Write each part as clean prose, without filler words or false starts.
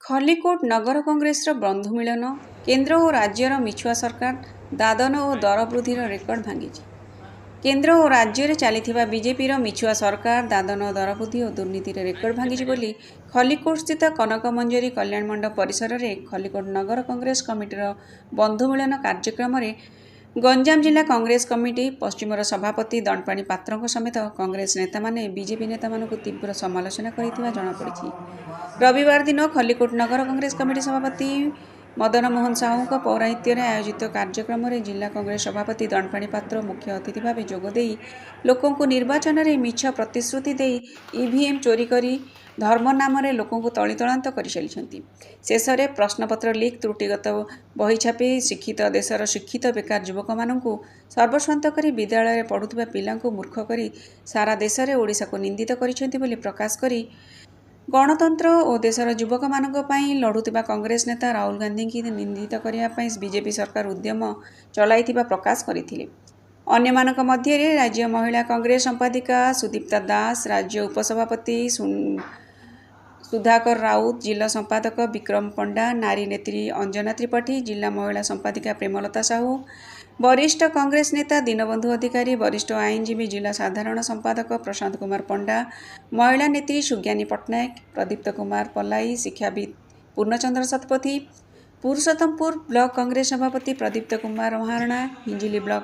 खलिकोट नगर कांग्रेस बंधु मिलन केन्द्र और राज्यर मिछुआ सरकार दादन और दर वृद्धि रेकर्ड भांगी। केन्द्र और राज्य में चली बीजेपी मिछुआ सरकार दादन और दर वृद्धि और दुर्नीति रेकर्ड भांगी बोली खलिकोट स्थित कनक मंजरी कल्याण मंडप परिसर में खलिकोट नगर कांग्रेस कमिटीर बंधु मिलन कार्यक्रम गंजाम जिला कांग्रेस कमिटी पश्चिमर सभापति दंडपाणी पात्र समेत कांग्रेस नेता माने बीजेपी नेता मानक तीव्र समालोचना करथिबा जଣାपड़ी। रविवार दिन खलिकोट नगर कांग्रेस कमिटी सभापति मदन मोहन साहू पौराहित्य आयोजित कार्यक्रम में जिला कांग्रेस सभापति दंडपाणी पात्र मुख्य अतिथि भाव जोगदे लोक निर्वाचन में मिछ प्रतिश्रुति दे ईवीएम चोरी करी धर्म नाम लोक तलितलांत कर चली। शेष में प्रश्नपत्र लीक त्रुटिगत बही छापी शिक्षित देशर शिक्षित बेकार युवक मानू सर्वस्वांत कर विद्यालय पढ़ुवा पिला मूर्ख कर सारा देश में ओडिशा को निंदित कर प्रकाश करी गणतंत्र और देशर युवक मानक लड़ुवा कांग्रेस नेता राहुल गांधी की निंदित करने बीजेपी सरकार उद्यम चलाई प्रकाश करथिले। अन्यमानक मध्य राज्य महिला कांग्रेस संपादिका सुदीप्ता दास, राज्य उपसभापति सुधाकर राउत, जिला संपादक विक्रम पंडा, नारी नेत्री अंजना त्रिपाठी, जिला महिला संपादिका प्रेमलता साहू, वरिष्ठ कांग्रेस नेता दीनबंधु अधिकारी, वरिष्ठ आईनजीवी जिला साधारण संपादक प्रशांत कुमार पंडा, महिला नेत्री सुज्ञानी पट्टनायक, प्रदीप्त कुमार पलाई, शिक्षाविद पूर्णचंद्र शतपथी, पुरुषोत्तमपुर ब्लॉक कांग्रेस सभापति प्रदीप्त कुमार महारणा, हिंजिली ब्लॉक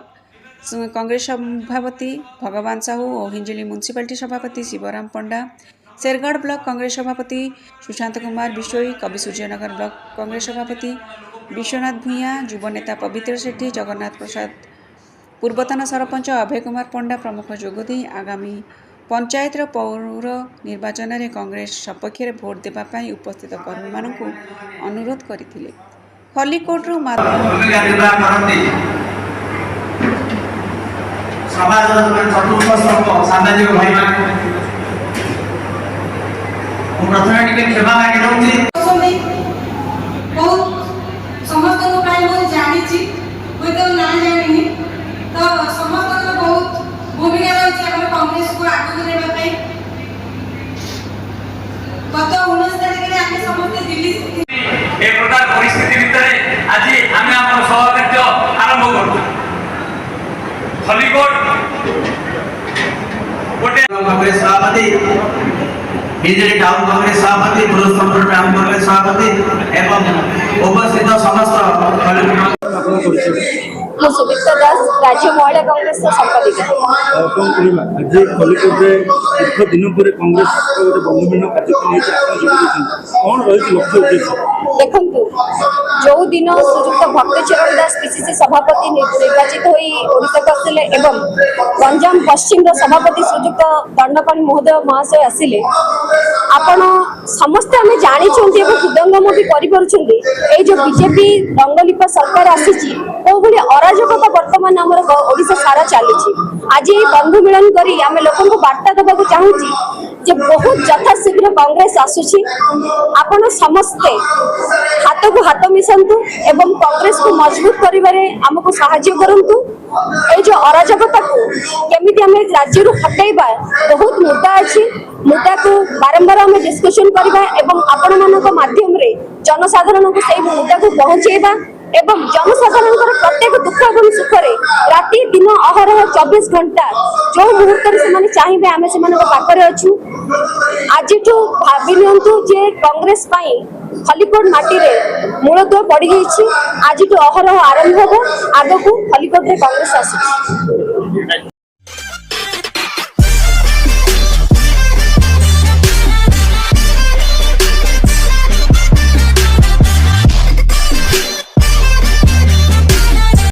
कांग्रेस सभापति भगवान साहू और हिंजिली म्यूनिसिपालिटी सभापति शिवराम पंडा, शेरगढ़ ब्लॉक कांग्रेस सभापति सुशांत कुमार बिशोई, कवि सूर्यनगर ब्लॉक कांग्रेस सभापति विश्वनाथ भूया, युव नेता पवित्र सेठी, जगन्नाथ प्रसाद, पूर्वतन सरपंच अभय कुमार पंडा प्रमुख जोगदे आगामी पंचायत पौर निर्वाचन में कांग्रेस सपक्ष में भोट देवाई उपस्थित कर्मी मानू अनुरोध करथिले। खलिकोट्रु समस्त जानी हुए तो ना जानी तो समस्त बहुत भूमिका रही कांग्रेस को आगे देवाई गत 19 तारिख में आम समस्त दिल्ली ए प्रकार परिस्थिति भितर आज आम आम सहकार्य आरंभ करूँ। खलिकोट गोटे कांग्रेस सभापति बीजेपी टाउन कांग्रेस सभापति पुरुषोत्तमपुर टाउन कांग्रेस सभापति एवं उपस्थित समस्त सुदीप्ता दास, राज्य महिला कांग्रेस संपादिका। आज खलिकोट दीर्घ दिन पर कांग्रेस बंधु मिलन कार्यक्रम कौन रही लक्ष्य उद्देश्य देखु जो दिन श्रीजुक्त भक्तचरण दास पीसीसी सभापति निर्वाचित होई ओडिशा आसिले एवं गंजाम पश्चिम सभापति श्रीजुक्त दंडपाणी महोदय महाशय आसिले आपण समस्त आम जानी हृदयंगम भी कर जो बीजेपी रंगलिपा सरकार आसी अराजकता वर्तमान आम ओडिशा सारा चली। आज बंधु मिलन करी आम लोक बार्ता देवाक चाहूँगी जे बहुत यथाशीघ्र कांग्रेस आसुची आपण समस्ते हाथ को हाथ मिशंतु एवं कांग्रेस को मजबूत करिबारे हमको सहायता करंतु। ए जो अराजकता को केमिति हमें राज्य रू हटाइबा बहुत मुद्दा अछि, मुद्दा को बारंबार हमें डिस्कशन करबा एवं आपण मानक माध्यम रे जनसाधारण को सही मुद्दा को पहुंचेबा एवं जनसाधारण प्रत्येक दुख एवं सुख राति दिन अहरह 24 घंटा जो मुहूर्त से चाहिए आम से पाखे अच्छु। आज भावी नियंतु जे कांग्रेस खलिकोट माटी रे मूलदुआ पड़ गई। आज अहरह आरंभ हो आग को खलिकोट रे कांग्रेस आसी।